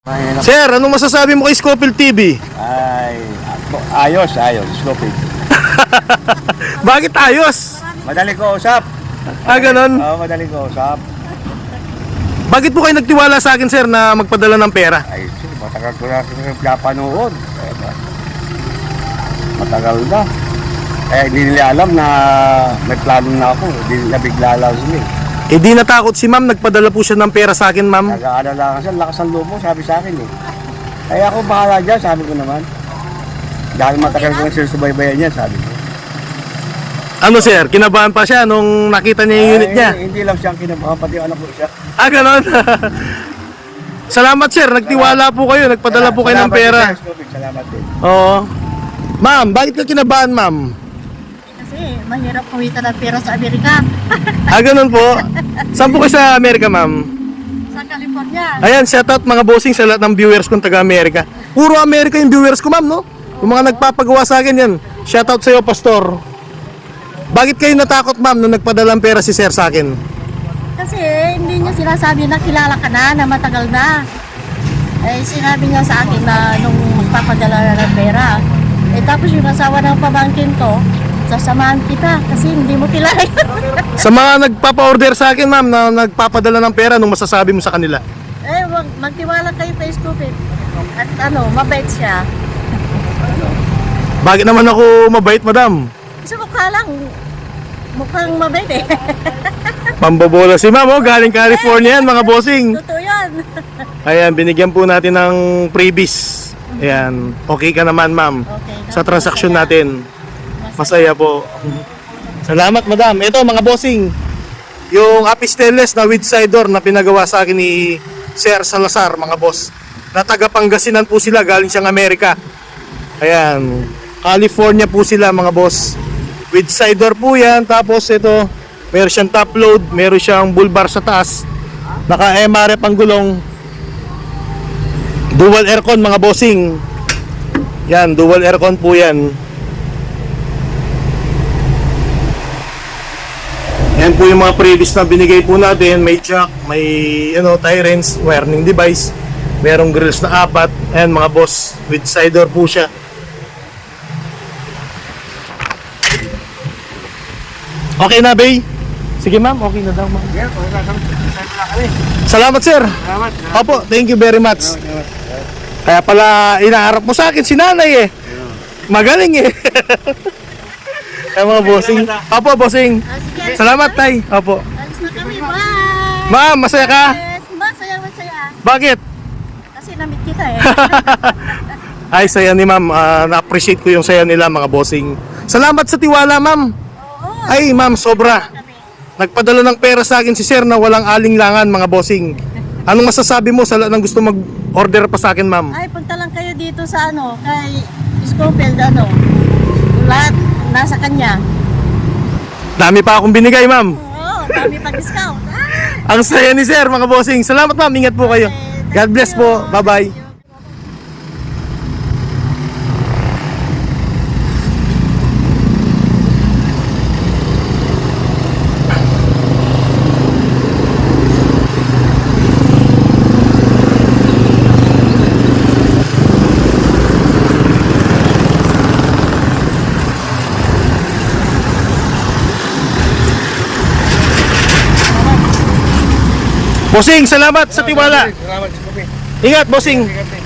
Mahirap. Sir, anong masasabi mo kay Scofield TV? Ay, ayos, Scofield. Bakit ayos? Madali ko usap. Ganon. Oo, madali ko usap. Bakit po kayo nagtiwala sa akin, sir, na magpadala ng pera? Ay, matagal ko na pinapanood. Matagal na. Kaya hindi nila alam na may plano na ako. Hindi nila bigla lang sila. Eh di natakot si ma'am, nagpadala po siya ng pera sa akin, ma'am. Nag-aalala kasi, lakas ng loob mo, sabi sa akin eh. Kaya ako bahala dyan, sabi ko naman. Dahil matagal ko na sinusubaybayan niya, sabi ko. Ano, sir, kinabahan pa siya nung nakita niya yung unit niya? Hindi lang siyang kinabahan, pati yung anak ko siya. Ganon. Salamat, sir, nagtiwala po kayo, nagpadala po kayo ng pera. Salamat din. Oo. Ma'am, bakit ka kinabahan, ma'am? Kasi mahirap kumita ng pera sa Amerika. Ganon po. Saan po kayo sa Amerika, ma'am? Sa California. Ayan, shoutout mga bossing sa lahat ng viewers kong taga-Amerika. Puro Amerika yung viewers ko, ma'am, no? Yung mga nagpapagawa sa akin yan. Shoutout sa'yo, Pastor. Bakit kayo natakot, ma'am, nung nagpadalang pera si sir sa akin? Kasi hindi niya sinasabi na kilala ka na matagal na. Eh sinabi niya sa akin na nung magpapadala na ng pera. Eh tapos yung asawa ng pamangkin ko, sasamahan kita kasi hindi mo kilala. Sa mga nagpapa-order sa akin, ma'am, na nagpapadala ng pera, nung masasabi mo sa kanila? Eh magtiwala kayo kay Scofield. At mabait siya. Bakit naman ako mabait, madam? Sa mukha lang, mukhang mabait eh. Pambobola si ma'am, oh, galing California yan, mga bossing. Totoo yan. Ayan, binigyan po natin ng freebies. Ayan, okay ka naman, ma'am, Okay, sa transaksyon natin. Masaya po. Salamat, madam. Ito, mga bossing, yung apisteles na with cider na pinagawa sa akin ni Sir Salazar, mga boss, na taga Pangasinan po sila, galing siyang Amerika. Ayan, California po sila, mga boss. With cider po yan. Tapos ito, meron siyang top load, meron siyang bull bar sa taas, naka MRF ang gulong, dual aircon, mga bossing. Yan, dual aircon po yan. Yan po yung mga previous na binigay po natin. May jack, may tie wrench, wiring device, merong grills na 4. Ayan, mga boss, with cider po siya. Okay na, Bay? Sige, ma'am, okay na daw, ma'am. Salamat, sir. Salamat. Opo, thank you very much. Kaya pala inaharap mo sa akin si nanay eh. Magaling eh. Kaya mga bossing. Opo, bossing. Sige. Salamat, tay. Opo. Alis na kami, bye! Ma'am, masaya ka? Yes, masaya. Bakit? Kasi namit kita eh. Ay, saya ni ma'am. Na-appreciate ko yung saya nila, mga bossing. Salamat sa tiwala, ma'am. Oo. Ay, ma'am, sobra. Nagpadala ng pera sa akin si sir na walang aling-langan, mga bossing. Anong masasabi mo sa lahat ng gusto mag-order pa sa akin, ma'am? Ay, punta lang kayo dito sa kay Scofield, lahat nasa kanya. Dami pa akong binigay, ma'am. Oo, dami pag-discount. Ang saya ni sir, mga bossing. Salamat, ma'am. Ingat po kayo. God bless po. Bye-bye. Bossing, salamat sa tiwala. Salamat, Scofield. Ingat, bossing. Ingat,